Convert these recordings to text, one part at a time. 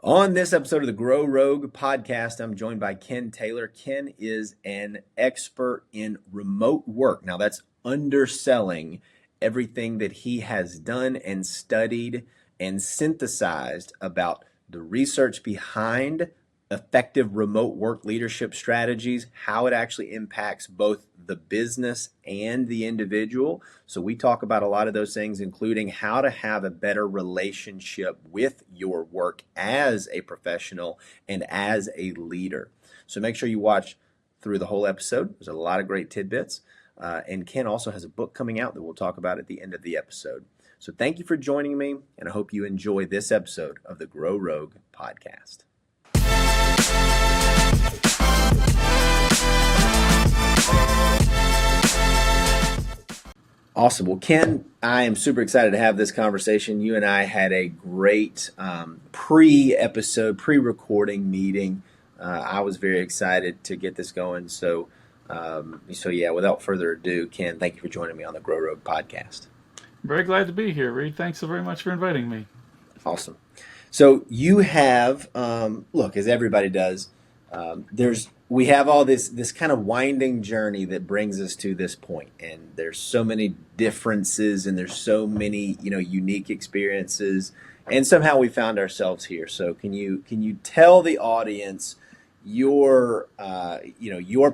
On this episode of the Grow Rogue podcast, I'm joined by Ken Taylor. Ken is an expert in remote work. Now, that's underselling everything that he has done and studied and synthesized about the research behind effective remote work leadership strategies, how it actually impacts both the business and the individual. So we talk about a lot of those things, including how to have a better relationship with your work as a professional and as a leader. So make sure you watch through the whole episode. There's a lot of great tidbits. And Ken also has a book coming out that we'll talk about at the end of the episode. So thank you for joining me, and I hope you enjoy this episode of the Grow Rogue podcast. Awesome. Well, Ken, I am super excited to have this conversation. You and I had a great pre-recording meeting. I was very excited to get this going. So yeah, without further ado, Ken, thank you for joining me on the Grow Rogue podcast. Very glad to be here, Reade. Thanks so very much for inviting me. Awesome. So you have, look, as everybody does, we have all this kind of winding journey that brings us to this point, and there's so many differences, and there's so many unique experiences, and somehow we found ourselves here. So can you tell the audience your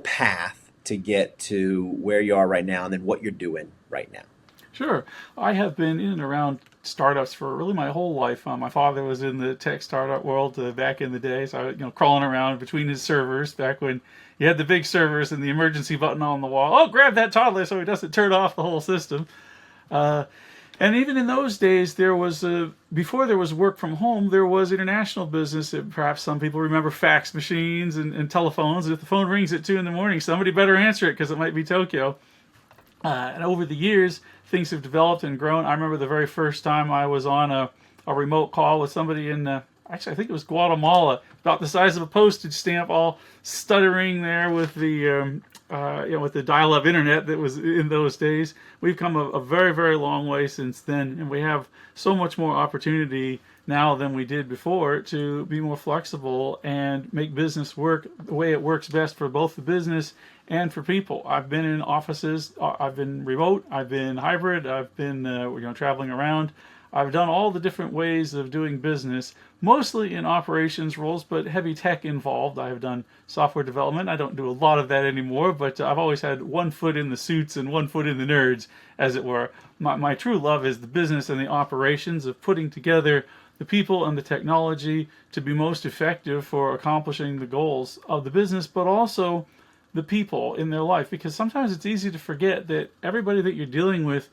path to get to where you are right now, and then what you're doing right now? Sure. I have been in and around startups for really my whole life. My father was in the tech startup world back in the day, so I crawling around between his servers back when you had the big servers and the emergency button on the wall. Oh, grab that toddler so he doesn't turn off the whole system. And even in those days, there was before there was work from home, there was international business. Perhaps some people remember fax machines and telephones. If the phone rings at 2 a.m, somebody better answer it because it might be Tokyo. And over the years, things have developed and grown. I remember the very first time I was on a remote call with somebody in, actually, I think it was Guatemala, about the size of a postage stamp, all stuttering there with the with the dial-up internet that was in those days. We've come a very, very long way since then, and we have so much more opportunity now than we did before to be more flexible and make business work the way it works best for both the business and for people. I've been in offices, I've been remote, I've been hybrid, I've been traveling around. I've done all the different ways of doing business, mostly in operations roles, but heavy tech involved. I've done software development. I don't do a lot of that anymore, but I've always had one foot in the suits and one foot in the nerds, as it were. My true love is the business and the operations of putting together the people and the technology to be most effective for accomplishing the goals of the business, but also the people in their life, because sometimes it's easy to forget that everybody that you're dealing with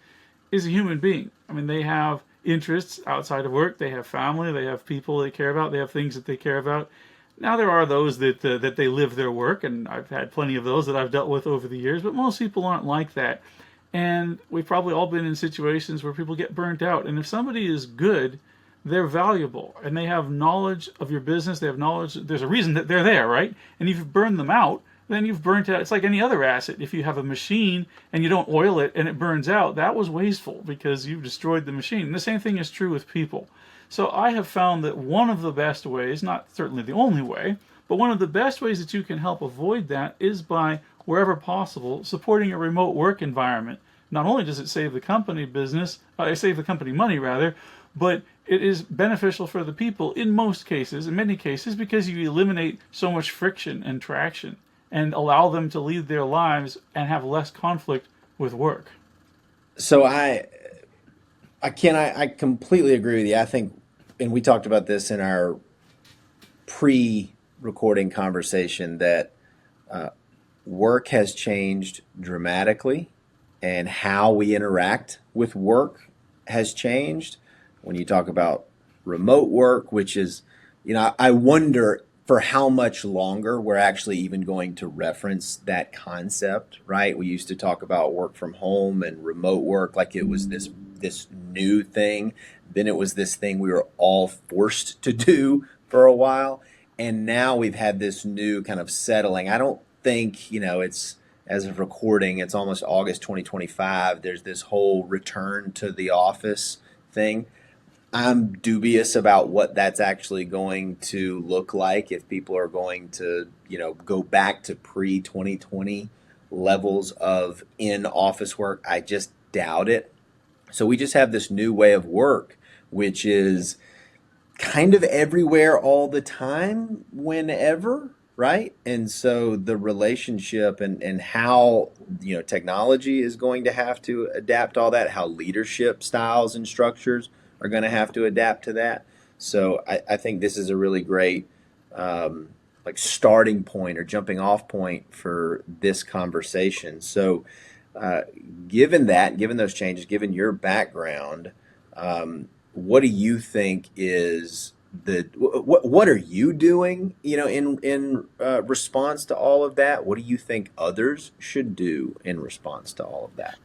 is a human being. I mean, they have interests outside of work, they have family, they have people they care about, they have things that they care about. Now, there are those that they live their work, and I've had plenty of those that I've dealt with over the years, but most people aren't like that. And we've probably all been in situations where people get burnt out. And if somebody is good, they're valuable, and they have knowledge of your business, they have knowledge, there's a reason that they're there, right? And if you've burned them out, then you've burnt out. It's like any other asset. If you have a machine and you don't oil it and it burns out, that was wasteful because you've destroyed the machine. And the same thing is true with people. So I have found that one of the best ways, not certainly the only way, but one of the best ways that you can help avoid that is by, wherever possible, supporting a remote work environment. Not only does it save the company money rather, but it is beneficial for the people in most cases, in many cases, because you eliminate so much friction and traction and allow them to lead their lives and have less conflict with work. So I completely agree with you. I think, and we talked about this in our pre-recording conversation, that work has changed dramatically, and how we interact with work has changed. When you talk about remote work, which is, I wonder for how much longer we're actually even going to reference that concept, right? We used to talk about work from home and remote work like it was this new thing. Then it was this thing we were all forced to do for a while. And now we've had this new kind of settling. I don't think, it's, as of recording, it's almost August 2025. There's this whole return to the office thing. I'm dubious about what that's actually going to look like if people are going to, go back to pre-2020 levels of in-office work. I just doubt it. So we just have this new way of work, which is kind of everywhere all the time, whenever, right? And so the relationship and how, technology is going to have to adapt all that, how leadership styles and structures are going to have to adapt to that. So I think this is a really great like starting point or jumping off point for this conversation. So uh, given those changes, given your background, what do you think is what are you doing, in response to all of that? What do you think others should do in response to all of that?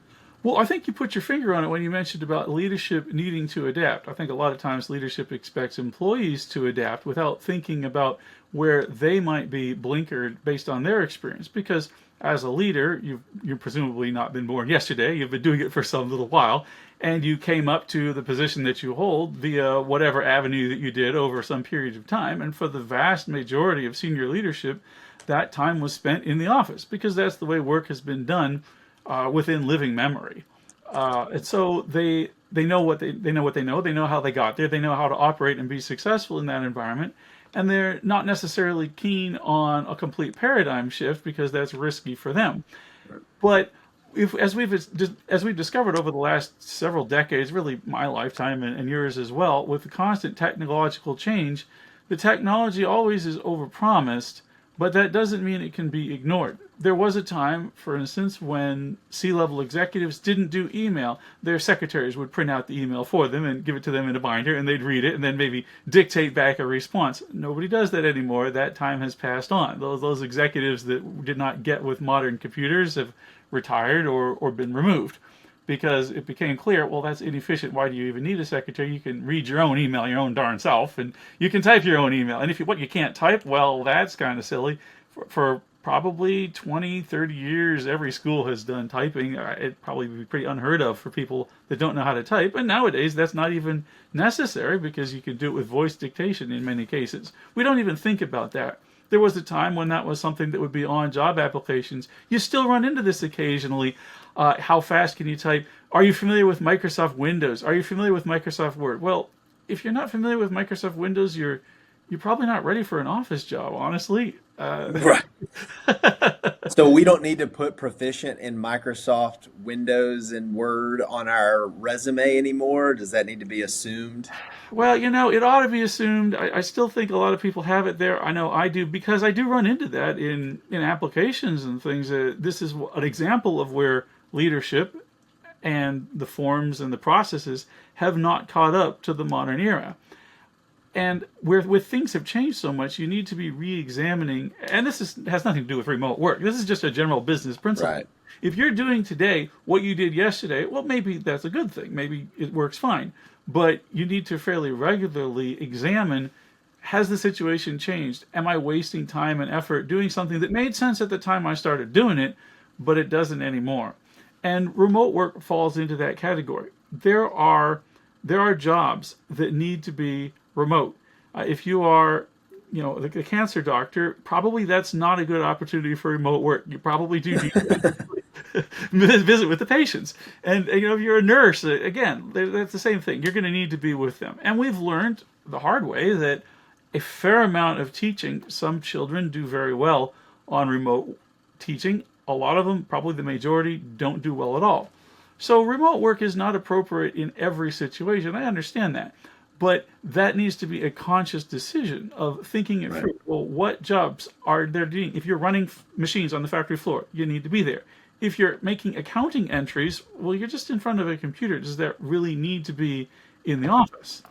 Well, I think you put your finger on it when you mentioned about leadership needing to adapt. I think a lot of times leadership expects employees to adapt without thinking about where they might be blinkered based on their experience. Because as a leader, you've presumably not been born yesterday. You've been doing it for some little while, and you came up to the position that you hold via whatever avenue that you did over some period of time. And for the vast majority of senior leadership, that time was spent in the office because that's the way work has been done within living memory. And so they know what they know what they know. They know how they got there. They know how to operate and be successful in that environment. And they're not necessarily keen on a complete paradigm shift because that's risky for them. But if, as we've discovered over the last several decades, really my lifetime and yours as well, with the constant technological change, the technology always is overpromised, but that doesn't mean it can be ignored. There was a time, for instance, when C-level executives didn't do email. Their secretaries would print out the email for them and give it to them in a binder, and they'd read it and then maybe dictate back a response. Nobody does that anymore. That time has passed on. Those executives that did not get with modern computers have retired or been removed because it became clear, well, that's inefficient. Why do you even need a secretary? You can read your own email your own darn self, and you can type your own email. And if you can't type, well, that's kind of silly. For probably 20, 30 years, every school has done typing. It probably would be pretty unheard of for people that don't know how to type. And nowadays, that's not even necessary because you can do it with voice dictation in many cases. We don't even think about that. There was a time when that was something that would be on job applications. You still run into this occasionally. How fast can you type? Are you familiar with Microsoft Windows? Are you familiar with Microsoft Word? Well, if you're not familiar with Microsoft Windows, you're probably not ready for an office job, honestly. Right. So we don't need to put proficient in Microsoft Windows and Word on our resume anymore. Does that need to be assumed? Well, it ought to be assumed. I still think a lot of people have it there. I know I do because I do run into that in applications and things. This is an example of where leadership and the forms and the processes have not caught up to the modern era. And where things have changed so much, you need to be re-examining. And has nothing to do with remote work. This is just a general business principle. Right. If you're doing today what you did yesterday, well, maybe that's a good thing. Maybe it works fine. But you need to fairly regularly examine, has the situation changed? Am I wasting time and effort doing something that made sense at the time I started doing it, but it doesn't anymore? And remote work falls into that category. There are jobs that need to be remote. If you are, the cancer doctor, probably that's not a good opportunity for remote work. You probably do need to visit with the patients. And if you're a nurse, again, that's the same thing. You're going to need to be with them. And we've learned the hard way that a fair amount of teaching, some children do very well on remote teaching. A lot of them, probably the majority, don't do well at all. So remote work is not appropriate in every situation. I understand that. But that needs to be a conscious decision of thinking it through. Well, what jobs are there doing? If you're running machines on the factory floor, you need to be there. If you're making accounting entries, well, you're just in front of a computer. Does that really need to be in the office?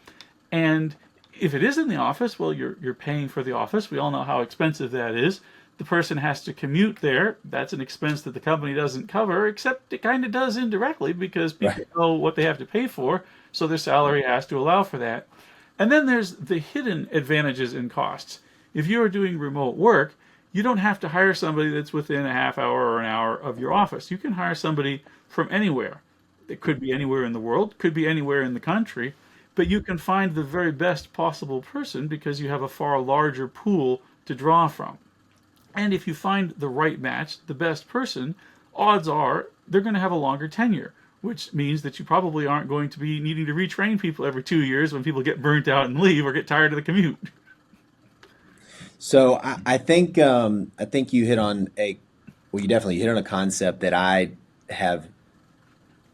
And if it is in the office, well, you're paying for the office. We all know how expensive that is. The person has to commute there. That's an expense that the company doesn't cover, except it kind of does indirectly because people know what they have to pay for, so their salary has to allow for that. And then there's the hidden advantages and costs. If you are doing remote work, you don't have to hire somebody that's within a half hour or an hour of your office. You can hire somebody from anywhere. It could be anywhere in the world, could be anywhere in the country, but you can find the very best possible person because you have a far larger pool to draw from. And if you find the right match, the best person, odds are they're going to have a longer tenure, which means that you probably aren't going to be needing to retrain people every 2 years when people get burnt out and leave or get tired of the commute. So I think you hit on a well, you definitely hit on a concept that I have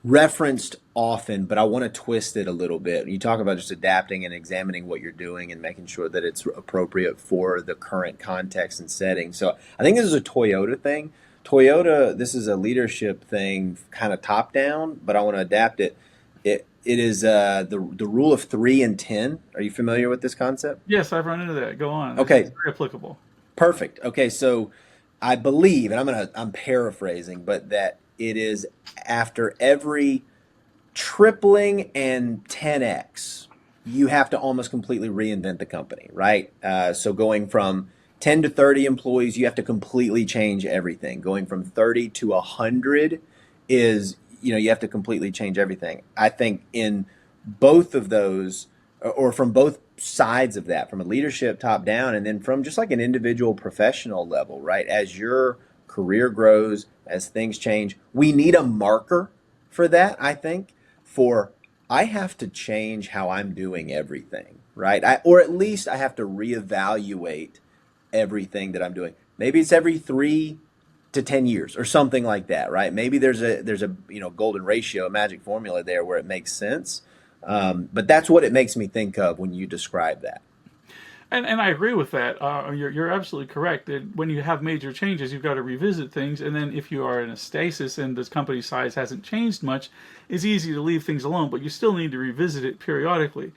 referenced often, but I want to twist it a little bit. You talk about just adapting and examining what you're doing and making sure that it's appropriate for the current context and setting. So I think this is a Toyota thing. Toyota, this is a leadership thing, kind of top down, but I want to adapt it. It is the rule of 3 and 10. Are you familiar with this concept? Yes, I've run into that. Go on. It's Okay, very applicable. perfect. Okay, so I believe, and I'm paraphrasing, but that it is after every tripling and 10x, you have to almost completely reinvent the company, right? So going from 10 to 30 employees, you have to completely change everything. Going from 30 to 100 is, you have to completely change everything. I think in both of those, or from both sides of that, from a leadership top down, and then from just like an individual professional level, right? As your career grows, as things change, we need a marker for that, I think, for I have to change how I'm doing everything, right? Or at least I have to reevaluate everything that I'm doing. Maybe it's every 3 to 10 years or something like that, right? Maybe there's a golden ratio, a magic formula there where it makes sense. But that's what it makes me think of when you describe that. And I agree with that. You're absolutely correct that when you have major changes, you've got to revisit things. And then if you are in a stasis and this company size hasn't changed much, it's easy to leave things alone, but you still need to revisit it periodically.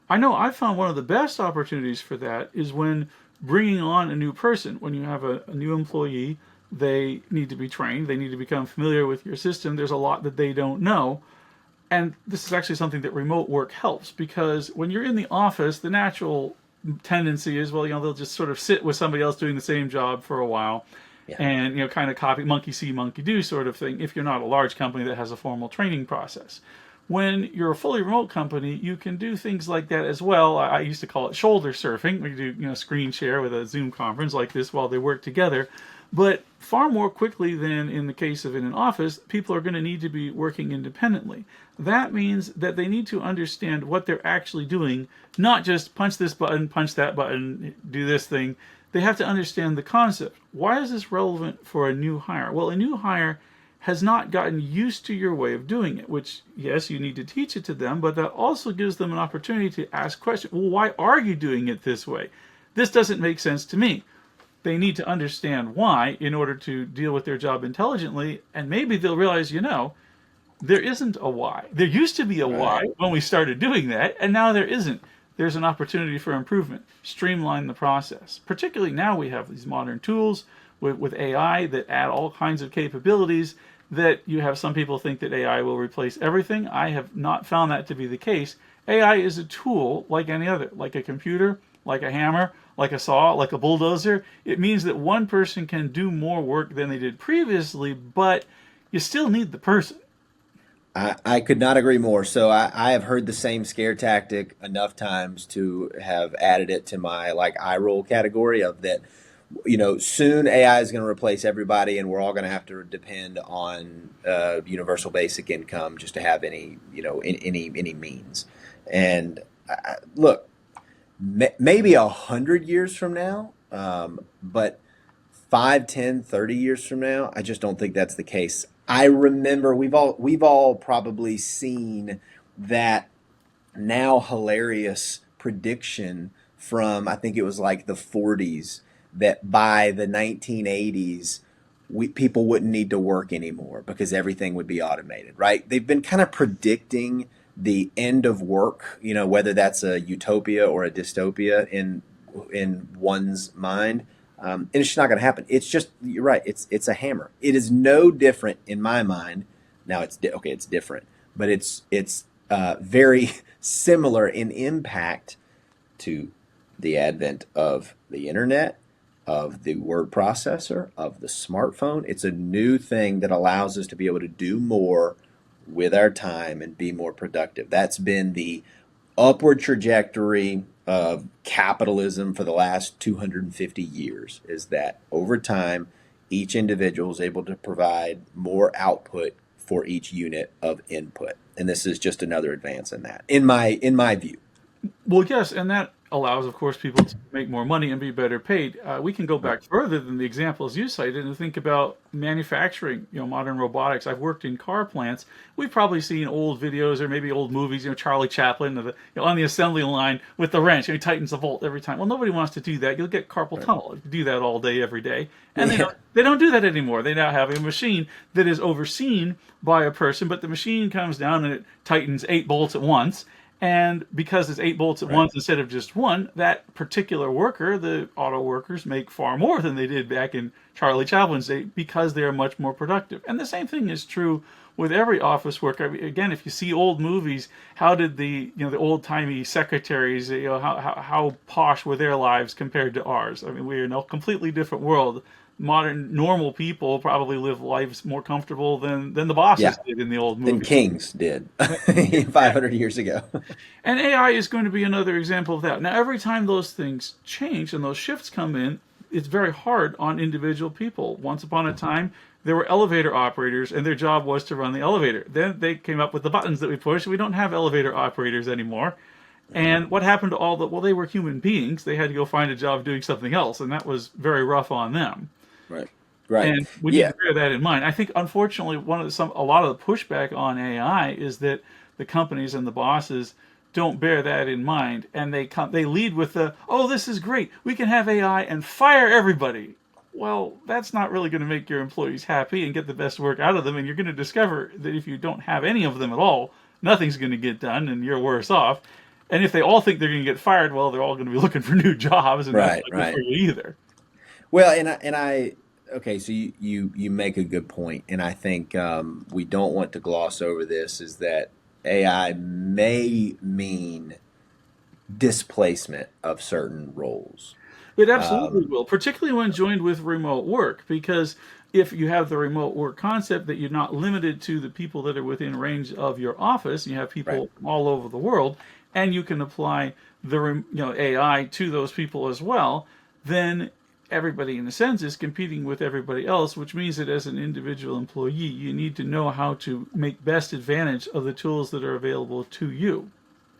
I know I found one of the best opportunities for that is when bringing on a new person. When you have a new employee, they need to be trained, they need to become familiar with your system. There's a lot that they don't know. And this is actually something that remote work helps because when you're in the office, the natural tendency is, well, they'll just sort of sit with somebody else doing the same job for a while Yeah. and, kind of copy monkey see, monkey do sort of thing if you're not a large company that has a formal training process. When you're a fully remote company, you can do things like that as well. I used to call it shoulder surfing. We do, screen share with a Zoom conference like this while they work together. But far more quickly than in the case of in an office, people are going to need to be working independently. That means that they need to understand what they're actually doing, not just punch this button, punch that button, do this thing. They have to understand the concept. Why is this relevant for a new hire? Well, a new hire has not gotten used to your way of doing it, which, yes, you need to teach it to them, but that also gives them an opportunity to ask questions. Well, why are you doing it this way? This doesn't make sense to me. They need to understand why in order to deal with their job intelligently, and maybe they'll realize, there isn't a why. There used to be a why Right. when we started doing that, and now there isn't. There's an opportunity for improvement. Streamline the process. Particularly now we have these modern tools with AI that add all kinds of capabilities that you have some people think that AI will replace everything. I have not found that to be the case. AI is a tool like any other, like a computer, like a hammer, like a saw, like a bulldozer. It means that one person can do more work than they did previously, but you still need the person. I could not agree more. So I have heard the same scare tactic enough times to have added it to my like eye roll category of that, soon AI is going to replace everybody and we're all going to have to depend on universal basic income just to have any, any means. And look, maybe 100 years from now, but 5, 10, 30 years from now, I just don't think that's the case. I remember we've all probably seen that now hilarious prediction from I think it was like the 40s that by the 1980s people wouldn't need to work anymore because everything would be automated, right? They've been kind of predicting the end of work, whether that's a utopia or a dystopia in one's mind. And it's just not going to happen. It's just you're right. It's a hammer. It is no different in my mind. Now okay. It's different, but it's very similar in impact to the advent of the internet, of the word processor, of the smartphone. It's a new thing that allows us to be able to do more with our time and be more productive. That's been the upward trajectory of capitalism for the last 250 years is that over time, each individual is able to provide more output for each unit of input. And this is just another advance in that, in my view. Well, yes, and that allows, of course, people to make more money and be better paid. We can go Right. back further than the examples you cited and think about manufacturing, modern robotics. I've worked in car plants. We've probably seen old videos or maybe old movies, Charlie Chaplin on the assembly line with the wrench, he tightens the bolt every time. Well, nobody wants to do that. You'll get carpal Right. tunnel if you do that all day, every day. And Yeah. they don't do that anymore. They now have a machine that is overseen by a person, but the machine comes down and it tightens 8 bolts at once. And because it's 8 bolts at Right. once instead of just one, that particular worker, the auto workers, make far more than they did back in Charlie Chaplin's day because they are much more productive. And the same thing is true with every office worker. I mean, again, if you see old movies, how did the old timey secretaries, how posh were their lives compared to ours? I mean, we're in a completely different world. Modern normal people probably live lives more comfortable than the Yeah. bosses did in the old Than movies. kings did Exactly. 500 years ago. And AI is going to be another example of that. Now, every time those things change and those shifts come in, it's very hard on individual people. Once upon a time, there were elevator operators, and their job was to run the elevator. Then they came up with the buttons that we push. We don't have elevator operators anymore. And what happened to all the? Well, they were human beings. They had to go find a job doing something else, and that was very rough on them. Right. Right. And we need Yeah. to bear that in mind. I think, unfortunately, a lot of the pushback on AI is that the companies and the bosses don't bear that in mind, and they lead with oh, this is great, we can have AI and fire everybody. Well, that's not really going to make your employees happy and get the best work out of them, and you're going to discover that if you don't have any of them at all, nothing's going to get done, and you're worse off. And if they all think they're going to get fired, well, they're all going to be looking for new jobs, and that's Right. not good Right. for you either. Well, and I okay, so you make a good point, and I think we don't want to gloss over this is that AI may mean displacement of certain roles. It absolutely Um, will, particularly when joined with remote work, because if you have the remote work concept that you're not limited to the people that are within range of your office, you have right. people all over the world, and you can apply AI to those people as well, then everybody in a sense is competing with everybody else, which means that as an individual employee, you need to know how to make best advantage of the tools that are available to you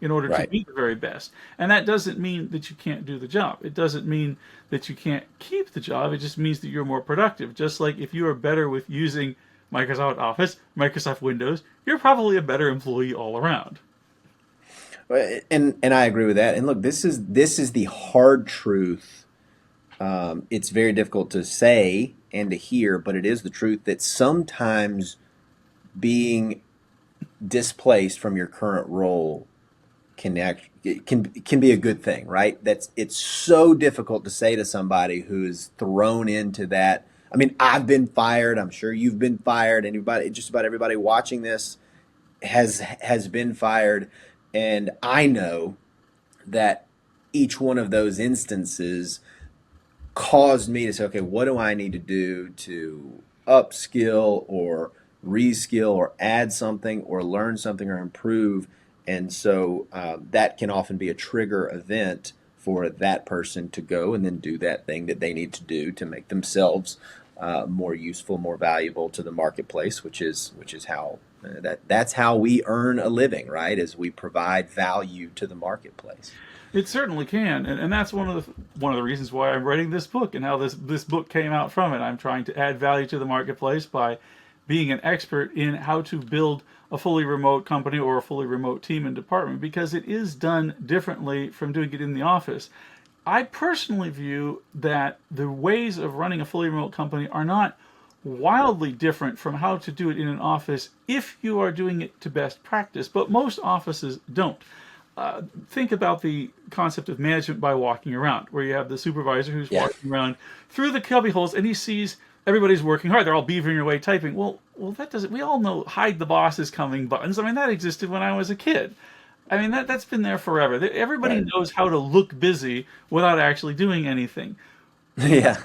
in order to Right. be the very best. And that doesn't mean that you can't do the job. It doesn't mean that you can't keep the job. It just means that you're more productive. Just like if you are better with using Microsoft Office, Microsoft Windows, you're probably a better employee all around. And I agree with that. And look, this is the hard truth. It's very difficult to say and to hear, but it is the truth that sometimes being displaced from your current role can be a good thing, right? It's so difficult to say to somebody who is thrown into that. I mean, I've been fired. I'm sure you've been fired. Anybody, just about everybody watching this has been fired, and I know that each one of those instances caused me to say, okay, what do I need to do to upskill or reskill or add something or learn something or improve? And so that can often be a trigger event for that person to go and then do that thing that they need to do to make themselves more useful, more valuable to the marketplace, which is how that's how we earn a living, right? As we provide value to the marketplace. It certainly can, and that's one of the reasons why I'm writing this book and how this book came out from it. I'm trying to add value to the marketplace by being an expert in how to build a fully remote company or a fully remote team and department because it is done differently from doing it in the office. I personally view that the ways of running a fully remote company are not wildly different from how to do it in an office if you are doing it to best practice, but most offices don't. Think about the concept of management by walking around, where you have the supervisor who's Yeah. walking around through the cubby holes and he sees everybody's working hard. They're all beavering away typing. Well, that doesn't. We all know hide the boss is coming buttons. I mean, that existed when I was a kid. I mean, that's been there forever. Everybody Right. knows how to look busy without actually doing anything. Yeah.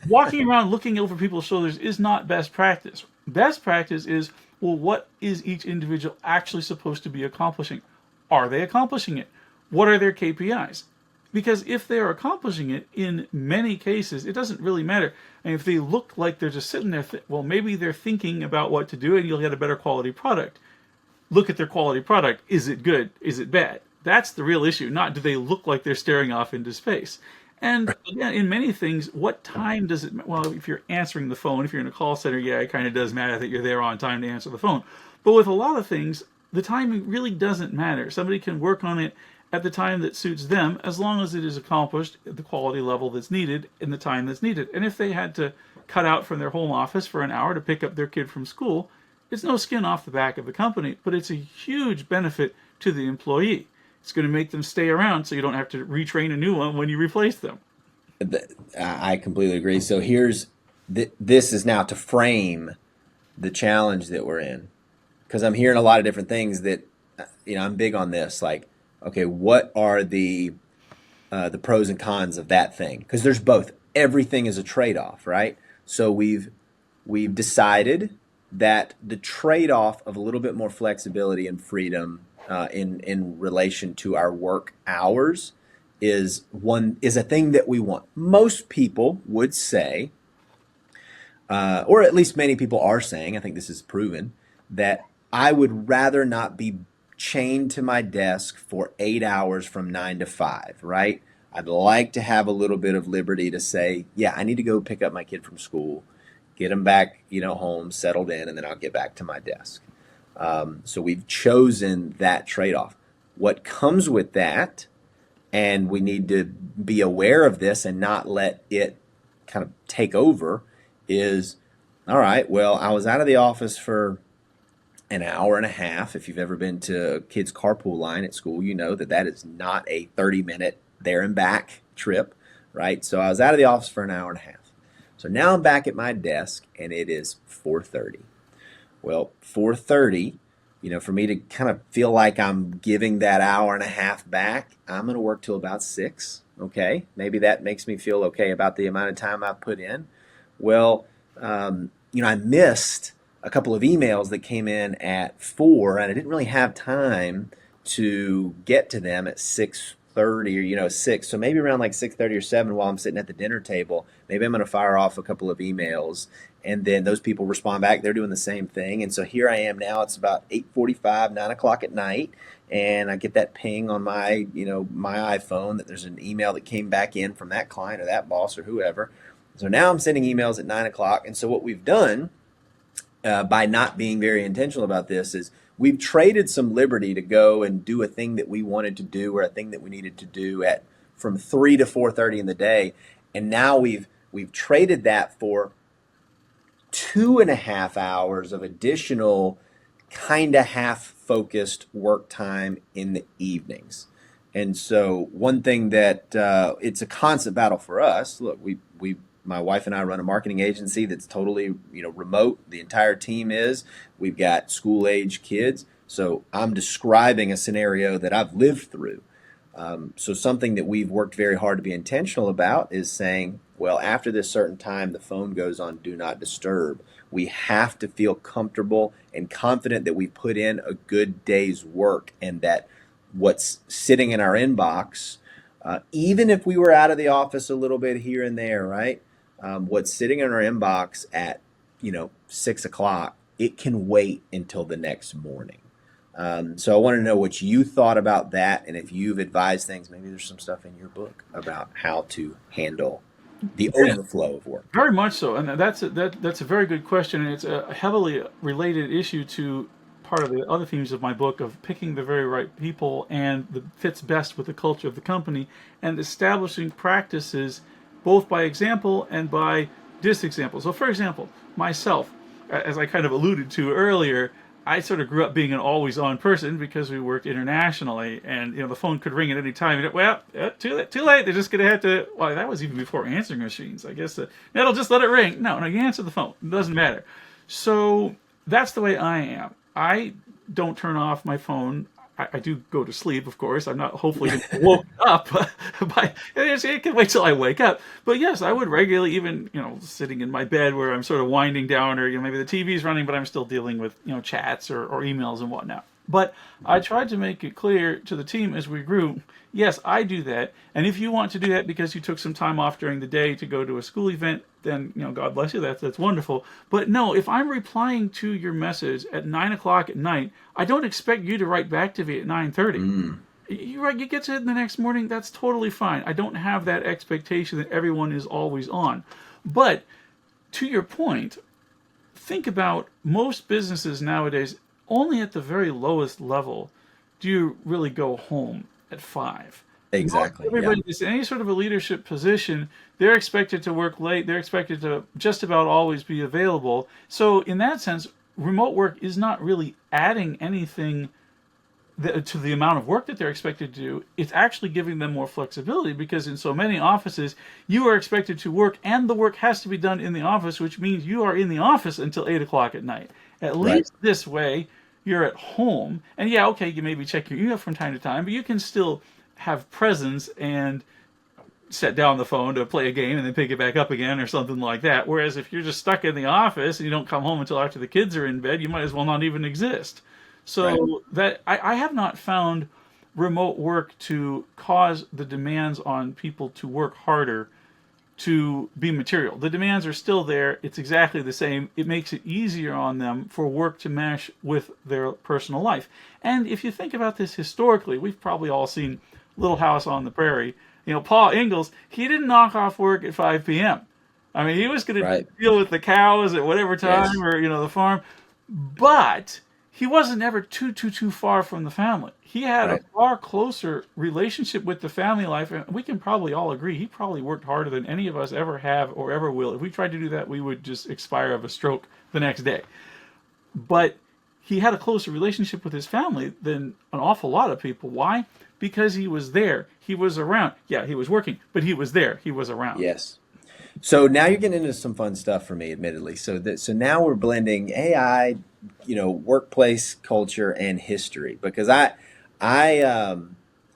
Walking around looking over people's shoulders is not best practice. Best practice is, well, what is each individual actually supposed to be accomplishing? Are they accomplishing it? What are their KPIs? Because if they are accomplishing it, in many cases, it doesn't really matter. And if they look like they're just sitting there, well, maybe they're thinking about what to do and you'll get a better quality product. Look at their quality product. Is it good? Is it bad? That's the real issue, not do they look like they're staring off into space. And again, in many things, what time does it, well, if you're answering the phone, if you're in a call center, yeah, it kind of does matter that you're there on time to answer the phone. But with a lot of things, the timing really doesn't matter. Somebody can work on it at the time that suits them, as long as it is accomplished at the quality level that's needed in the time that's needed. And if they had to cut out from their home office for an hour to pick up their kid from school, it's no skin off the back of the company, but it's a huge benefit to the employee. It's going to make them stay around so you don't have to retrain a new one when you replace them. I completely agree. So this is now to frame the challenge that we're in, because I'm hearing a lot of different things that, I'm big on this. Like, okay, what are the pros and cons of that thing? Because there's both. Everything is a trade-off, right? So we've decided that the trade-off of a little bit more flexibility and freedom in relation to our work hours is a thing that we want. Most people would say, or at least many people are saying, I think this is proven, that I would rather not be chained to my desk for 8 hours from 9 to 5, right? I'd like to have a little bit of liberty to say, yeah, I need to go pick up my kid from school, get him back, home, settled in, and then I'll get back to my desk. So we've chosen that trade-off. What comes with that, and we need to be aware of this and not let it kind of take over, is, all right, well, I was out of the office for an hour and a half. If you've ever been to kids' carpool line at school, you know that is not a 30-minute there and back trip, right? So I was out of the office for an hour and a half. So now I'm back at my desk, and it is 4:30. Well, 4:30, for me to kind of feel like I'm giving that hour and a half back, I'm going to work till about 6, okay? Maybe that makes me feel okay about the amount of time I've put in. Well, I missed a couple of emails that came in at 4, and I didn't really have time to get to them at 6:30 or 6. So maybe around like 6:30 or 7 while I'm sitting at the dinner table, maybe I'm going to fire off a couple of emails, and then those people respond back. They're doing the same thing. And so here I am now. It's about 8:45, 9 o'clock at night, and I get that ping on my, my iPhone that there's an email that came back in from that client or that boss or whoever. So now I'm sending emails at 9 o'clock. And so what we've done by not being very intentional about this is we've traded some liberty to go and do a thing that we wanted to do or a thing that we needed to do from 3 to 4:30 in the day. And now we've traded that for 2.5 hours of additional kind of half focused work time in the evenings. And so one thing that it's a constant battle for us. Look, my wife and I run a marketing agency that's totally, remote. The entire team is. We've got school-age kids. So I'm describing a scenario that I've lived through. So something that we've worked very hard to be intentional about is saying, well, after this certain time, the phone goes on Do Not Disturb. We have to feel comfortable and confident that we put in a good day's work and that what's sitting in our inbox, even if we were out of the office a little bit here and there, right? What's sitting in our inbox at 6 o'clock, it can wait until the next morning. So I want to know what you thought about that, and if you've advised things. Maybe there's some stuff in your book about how to handle the overflow of work. Very much so, and that's a very good question, and it's a heavily related issue to part of the other themes of my book of picking the very right people and that fits best with the culture of the company, and establishing practices both by example and by disexample. So, for example, myself, as I kind of alluded to earlier, I sort of grew up being an always-on person because we worked internationally, and the phone could ring at any time. Too late. They're just going to have to. Well, that was even before answering machines. I guess it'll just let it ring. No, you answer the phone. It doesn't matter. So that's the way I am. I don't turn off my phone. I do go to sleep, of course. I'm not hopefully woke up. It can wait till I wake up. But yes, I would regularly, even sitting in my bed where I'm sort of winding down, or maybe the TV's running, but I'm still dealing with chats or emails and whatnot. But I tried to make it clear to the team as we grew, yes, I do that. And if you want to do that because you took some time off during the day to go to a school event, then God bless you. That's wonderful. But no, if I'm replying to your message at 9 o'clock at night, I don't expect you to write back to me at 9:30. You get to it in the next morning. That's totally fine. I don't have that expectation that everyone is always on. But to your point, think about most businesses nowadays. Only at the very lowest level do you really go home at 5. Not Exactly. Yeah. everybody is in any sort of a leadership position. They're expected to work late. They're expected to just about always be available. So in that sense, remote work is not really adding anything to the amount of work that they're expected to do. It's actually giving them more flexibility, because in so many offices, you are expected to work and the work has to be done in the office, which means you are in the office until 8 o'clock at night. At Right. least this way, you're at home. And yeah, okay, you maybe check your email from time to time, but you can still have presence and set down the phone to play a game and then pick it back up again or something like that. Whereas if you're just stuck in the office and you don't come home until after the kids are in bed, you might as well not even exist. Right. So that I have not found remote work to cause the demands on people to work harder to be material. The demands are still there. It's exactly the same. It makes it easier on them for work to mesh with their personal life. And if you think about this historically, we've probably all seen Little House on the Prairie. Paul Ingalls, he didn't knock off work at 5 p.m. I mean, he was going to Right. deal with the cows at whatever Yes. time, or the farm, but he wasn't ever too far from the family. He had a Right. far closer relationship with the family life, and we can probably all agree he probably worked harder than any of us ever have or ever will. If we tried to do that, we would just expire of a stroke the next day. But he had a closer relationship with his family than an awful lot of people. Why? Because he was there. He was around. Yeah, he was working, but he was there. He was around. Yes. So now you're getting into some fun stuff for me, admittedly. So now we're blending AI, workplace culture and history, because I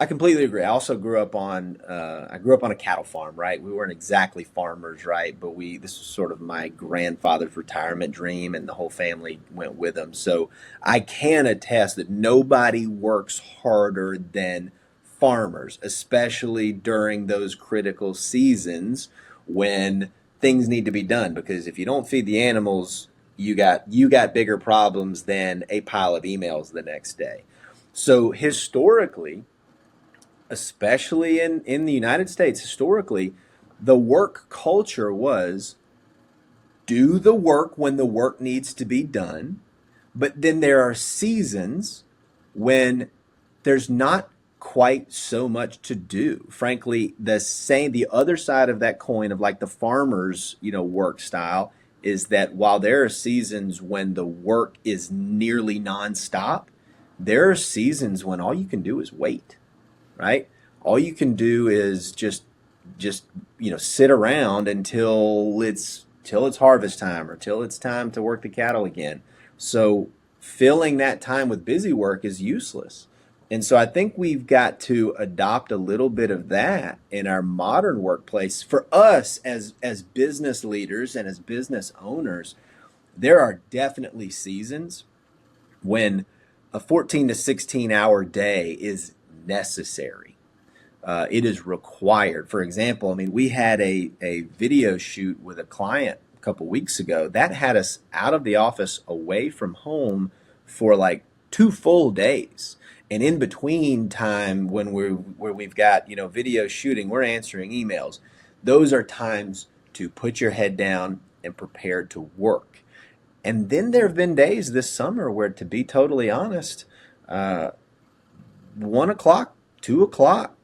completely agree. I also grew up on a cattle farm, right? We weren't exactly farmers, right? But this was sort of my grandfather's retirement dream, and the whole family went with him. So I can attest that nobody works harder than farmers, especially during those critical seasons when things need to be done. Because if you don't feed the animals, you got bigger problems than a pile of emails the next day. So historically, especially in the United States, historically, the work culture was do the work when the work needs to be done, but then there are seasons when there's not quite so much to do. Frankly, the other side of that coin of like the farmer's, work style is that while there are seasons when the work is nearly nonstop, there are seasons when all you can do is wait, right? All you can do is just sit around till it's harvest time or till it's time to work the cattle again. So filling that time with busy work is useless. And so I think we've got to adopt a little bit of that in our modern workplace. For us as business leaders and as business owners, there are definitely seasons when a 14 to 16 hour day is necessary. It is required. For example, I mean, we had a video shoot with a client a couple weeks ago that had us out of the office away from home for like 2 full days. And in between time where we've got, video shooting, we're answering emails. Those are times to put your head down and prepare to work. And then there have been days this summer where, to be totally honest, 1 o'clock, 2 o'clock,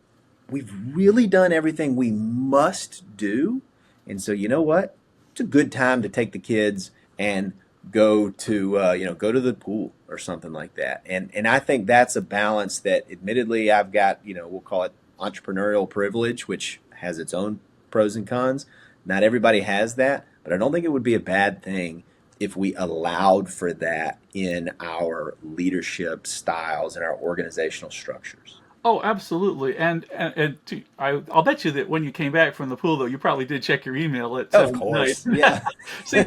we've really done everything we must do. And so, you know what? It's a good time to take the kids and go to the pool or something like that. And I think that's a balance that, admittedly, I've got, we'll call it entrepreneurial privilege, which has its own pros and cons. Not everybody has that, but I don't think it would be a bad thing if we allowed for that in our leadership styles and our organizational structures. Oh, absolutely. I'll bet you that when you came back from the pool, though, you probably did check your email at Of 7 at night. course, yeah. See,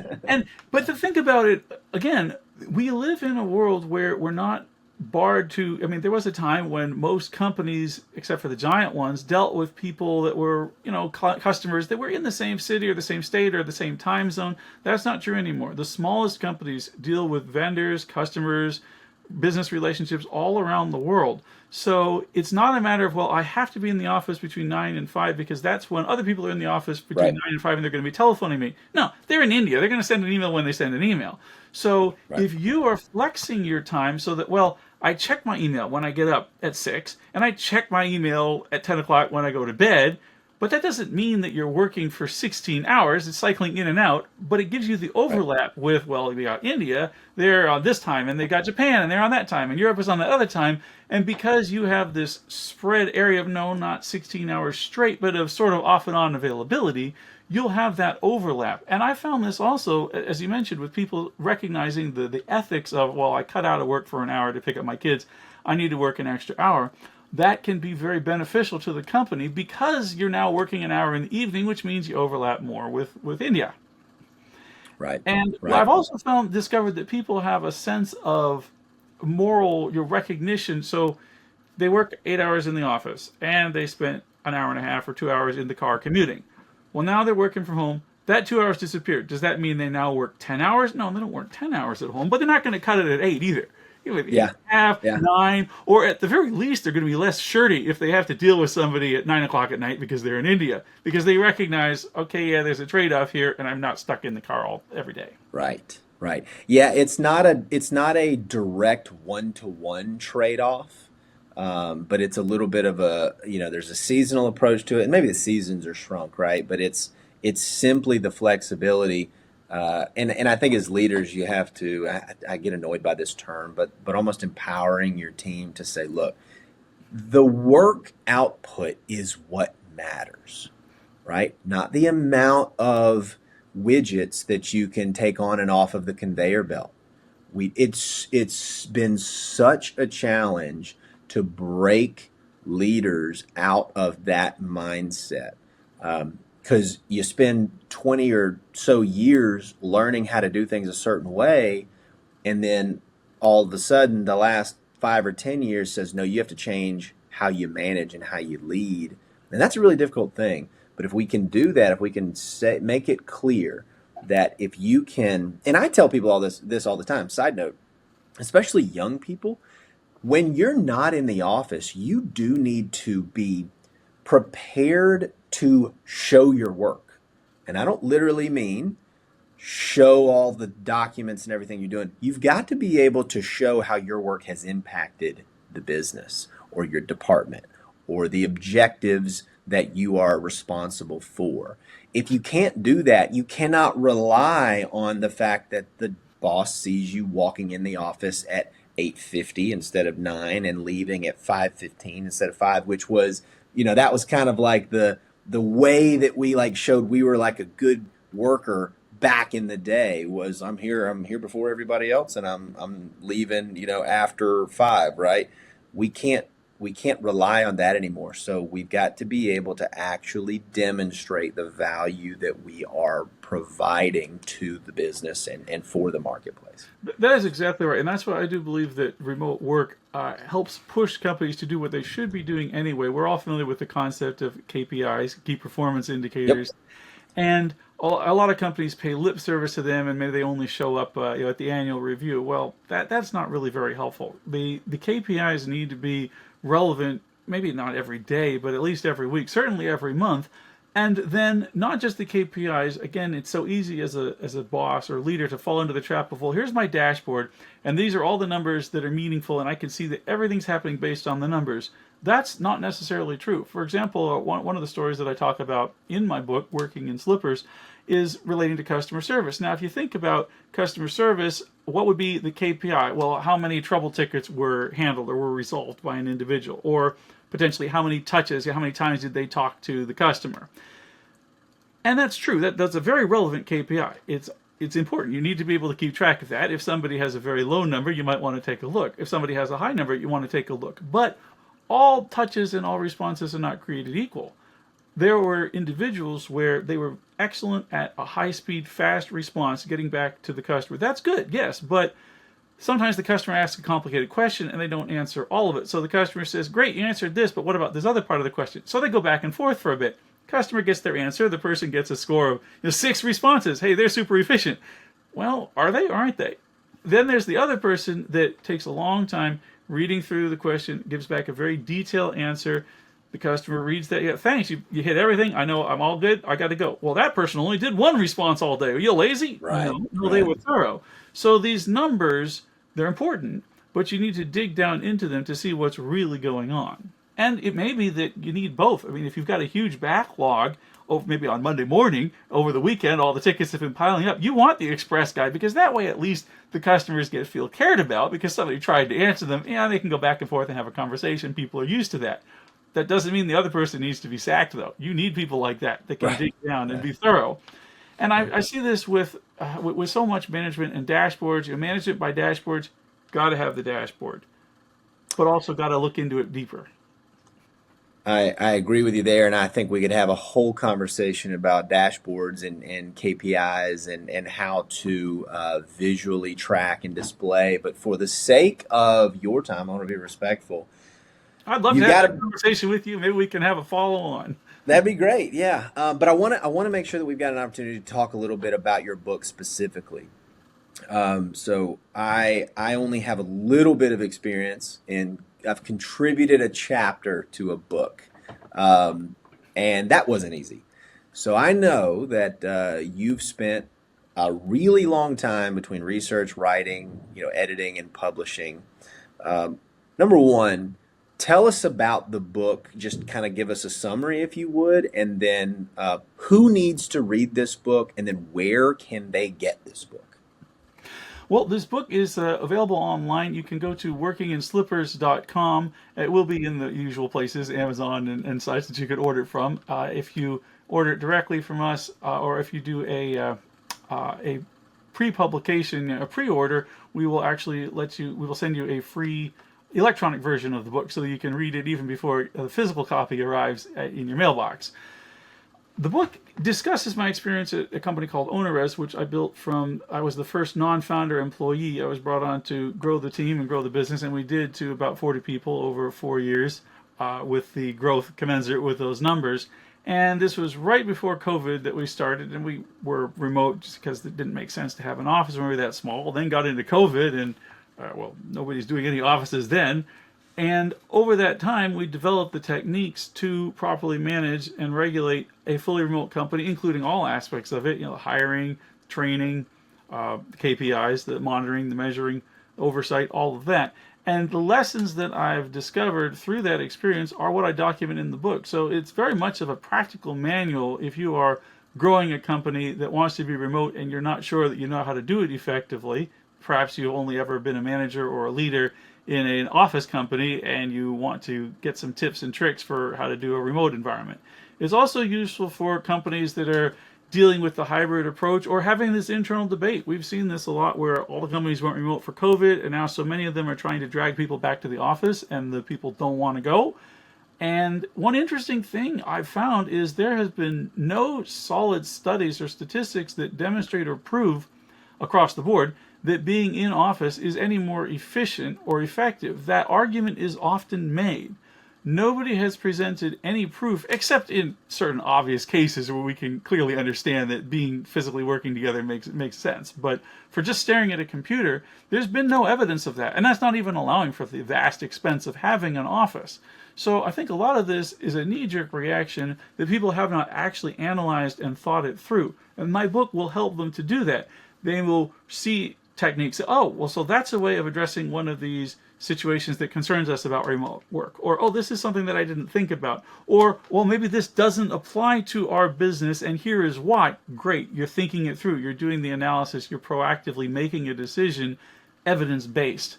but to think about it again, we live in a world where we're not barred to, I mean, there was a time when most companies, except for the giant ones, dealt with people that were, customers that were in the same city or the same state or the same time zone. That's not true anymore. The smallest companies deal with vendors, customers, business relationships all around the world. So it's not a matter of, well, I have to be in the office between 9 and 5 because that's when other people are in the office between Right. 9 and 5 and they're going to be telephoning me. No, they're in India. They're going to send an email when they send an email. So Right. if you are flexing your time so that, well, I check my email when I get up at 6 and I check my email at 10 o'clock when I go to bed, but that doesn't mean that you're working for 16 hours. It's cycling in and out, but it gives you the Right. overlap with, well, we got India, they're on this time, and they got Japan, and they're on that time, and Europe is on that other time. And because you have this spread area of, no, not 16 hours straight, but of sort of off and on availability, you'll have that overlap. And I found this also, as you mentioned, with people recognizing the ethics of, well, I cut out of work for an hour to pick up my kids, I need to work an extra hour. That can be very beneficial to the company because you're now working an hour in the evening, which means you overlap more with India. Right. And Right. I've also discovered that people have a sense of moral, your recognition. So they work 8 hours in the office and they spent an hour and a half or 2 hours in the car commuting. Well, now they're working from home. That 2 hours disappeared. Does that mean they now work 10 hours? No, they don't work 10 hours at home, but they're not going to cut it at 8 either. You know, at 8 Yeah. and a half, Yeah. 9, or at the very least, they're going to be less shirty if they have to deal with somebody at 9 o'clock at night because they're in India. Because they recognize, okay, yeah, there's a trade off here, and I'm not stuck in the car every day. Right. Right. Yeah, it's not a direct one-to-one trade-off. But it's a little bit of a, there's a seasonal approach to it, and maybe the seasons are shrunk, right? But it's simply the flexibility. And I think as leaders, you have to, I get annoyed by this term, but almost empowering your team to say, look, the work output is what matters, right? Not the amount of widgets that you can take on and off of the conveyor belt. It's been such a challenge to break leaders out of that mindset. Because you spend 20 or so years learning how to do things a certain way, and then all of a sudden the last 5 or 10 years says, no, you have to change how you manage and how you lead. And that's a really difficult thing. But if we can do that, if we can make it clear that if you can, and I tell people all this all the time, side note, especially young people, when you're not in the office, you do need to be prepared to show your work. And I don't literally mean show all the documents and everything you're doing. You've got to be able to show how your work has impacted the business or your department or the objectives that you are responsible for. If you can't do that, you cannot rely on the fact that the boss sees you walking in the office at 8:50 instead of 9 and leaving at 5:15 instead of 5, which was, that was kind of like the way that we like showed we were like a good worker back in the day was I'm here before everybody else and I'm leaving, after 5, right? We can't we can't rely on that anymore. So we've got to be able to actually demonstrate the value that we are providing to the business and for the marketplace. That is exactly right, and that's why I do believe that remote work helps push companies to do what they should be doing anyway. We're all familiar with the concept of KPIs, key performance Yep. indicators, and a lot of companies pay lip service to them, and maybe they only show up at the annual review. Well, that's not really very helpful. The KPIs need to be relevant, maybe not every day, but at least every week, certainly every month. And then not just the KPIs. Again, it's so easy as a boss or leader to fall into the trap of, well, here's my dashboard, and these are all the numbers that are meaningful, and I can see that everything's happening based on the numbers. That's not necessarily true. For example, one of the stories that I talk about in my book, Working in Slippers, is relating to customer service. Now, if you think about customer service, what would be the KPI? Well, how many trouble tickets were handled or were resolved by an individual? Or potentially how many touches, how many times did they talk to the customer? And that's true. That's a very relevant KPI. It's important. You need to be able to keep track of that. If somebody has a very low number, you might want to take a look. If somebody has a high number, you want to take a look. But all touches and all responses are not created equal. There were individuals where they were excellent at a high speed, fast response, getting back to the customer. That's good, yes, but Sometimes the customer asks a complicated question and they don't answer all of it. So the customer says, great, you answered this, but what about this other part of the question? So they go back and forth for a bit. Customer gets their answer. The person gets a score of 6 responses. Hey, they're super efficient. Well, are they or aren't they? Then there's the other person that takes a long time reading through the question, gives back a very detailed answer. The customer reads that, yeah, thanks, you hit everything. I know, I'm all good. I got to go. Well, that person only did one response all day. Are you lazy? Right. No, they were thorough. So these numbers, they're important, but you need to dig down into them to see what's really going on. And it may be that you need both. I mean, if you've got a huge backlog, maybe on Monday morning, over the weekend, all the tickets have been piling up, you want the express guide, because that way at least the customers feel cared about because somebody tried to answer them. Yeah, they can go back and forth and have a conversation. People are used to that. That doesn't mean the other person needs to be sacked, though. You need people like that can dig down and be thorough. And I see this with so much management and dashboards. You manage it by dashboards, got to have the dashboard, but also got to look into it deeper. I agree with you there, and I think we could have a whole conversation about dashboards and KPIs and how to visually track and display. But for the sake of your time, I want to be respectful. I'd love to have a conversation with you. Maybe we can have a follow-on. That'd be great, yeah. But I want to make sure that we've got an opportunity to talk a little bit about your book specifically. So I only have a little bit of experience, and I've contributed a chapter to a book, and that wasn't easy. So I know that you've spent a really long time between research, writing, editing, and publishing. Number one, tell us about the book. Just kind of give us a summary, if you would, and then who needs to read this book, and then where can they get this book? Well, this book is available online. You can go to workinginslippers.com. It will be in the usual places, Amazon and sites that you could order it from. If you order it directly from us, or if you do a pre-publication, a pre-order, we will actually we will send you a free electronic version of the book so that you can read it even before the physical copy arrives in your mailbox. The book discusses my experience at a company called OwnerRes, which I built I was the first non-founder employee. I was brought on to grow the team and grow the business, and we did to about 40 people over 4 years with the growth commensurate with those numbers. And this was right before COVID that we started, and we were remote just because it didn't make sense to have an office when we were that small. Then got into COVID, and nobody's doing any offices then. And over that time, we developed the techniques to properly manage and regulate a fully remote company, including all aspects of it, hiring, training, KPIs, the monitoring, the measuring, oversight, all of that. And the lessons that I've discovered through that experience are what I document in the book. So it's very much of a practical manual if you are growing a company that wants to be remote and you're not sure that you know how to do it effectively. Perhaps you've only ever been a manager or a leader in an office company and you want to get some tips and tricks for how to do a remote environment. It's also useful for companies that are dealing with the hybrid approach or having this internal debate. We've seen this a lot where all the companies went remote for COVID, and now so many of them are trying to drag people back to the office, and the people don't want to go. And one interesting thing I've found is there has been no solid studies or statistics that demonstrate or prove across the board that being in office is any more efficient or effective. That argument is often made. Nobody has presented any proof, except in certain obvious cases where we can clearly understand that being physically working together makes sense. But for just staring at a computer, there's been no evidence of that. And that's not even allowing for the vast expense of having an office. So I think a lot of this is a knee-jerk reaction that people have not actually analyzed and thought it through. And my book will help them to do that. They will see techniques. So that's a way of addressing one of these situations that concerns us about remote work. Or, this is something that I didn't think about. Or, maybe this doesn't apply to our business and here is why. Great, you're thinking it through. You're doing the analysis. You're proactively making a decision, evidence-based.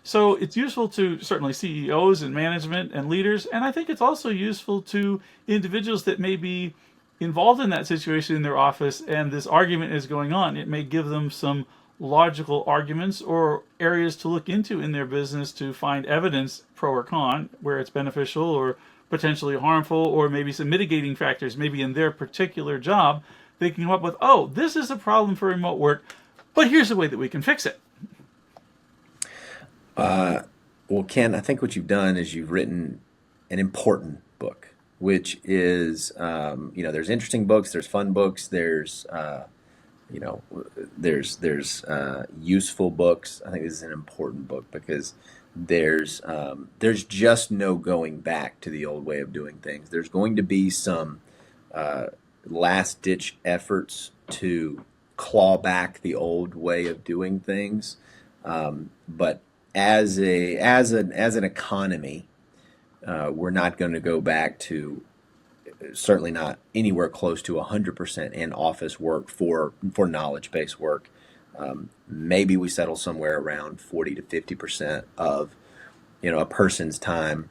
So it's useful to certainly CEOs and management and leaders, and I think it's also useful to individuals that may be involved in that situation in their office and this argument is going on. It may give them some logical arguments or areas to look into in their business to find evidence, pro or con, where it's beneficial or potentially harmful, or maybe some mitigating factors. Maybe in their particular job, they can come up with, this is a problem for remote work, but here's a way that we can fix it. Uh, well, Ken, I think what you've done is you've written an important book, which is, there's interesting books, there's fun books, you know, there's useful books. I think this is an important book because there's just no going back to the old way of doing things. There's going to be some uh, last ditch efforts to claw back the old way of doing things, but as an economy, we're not going to go back to, certainly not anywhere close to 100% in office work for knowledge based work. Maybe we settle somewhere around 40 to 50% of a person's time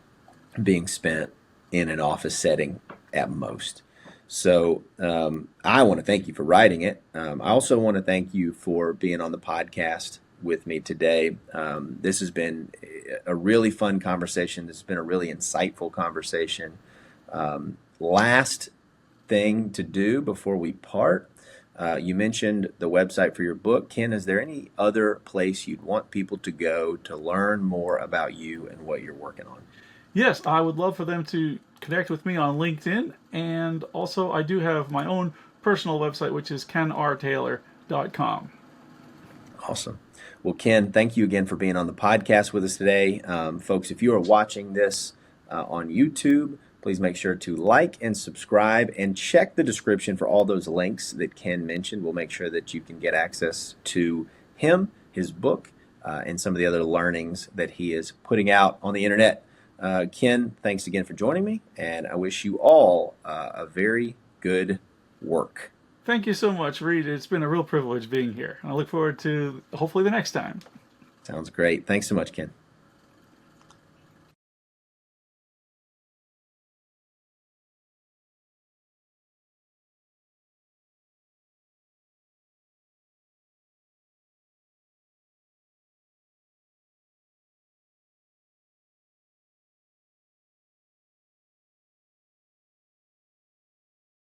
being spent in an office setting at most. So I want to thank you for writing it. I also want to thank you for being on the podcast with me today. This has been a really fun conversation. This has been a really insightful conversation. Last thing to do before we part, you mentioned the website for your book. Ken, is there any other place you'd want people to go to learn more about you and what you're working on? Yes, I would love for them to connect with me on LinkedIn. And also, I do have my own personal website, which is kenrtaylor.com. Awesome. Well, Ken, thank you again for being on the podcast with us today. Folks, if you are watching this on YouTube, please make sure to like and subscribe and check the description for all those links that Ken mentioned. We'll make sure that you can get access to him, his book, and some of the other learnings that he is putting out on the internet. Ken, thanks again for joining me, and I wish you all a very good work. Thank you so much, Reade. It's been a real privilege being here. I look forward to hopefully the next time. Sounds great. Thanks so much, Ken.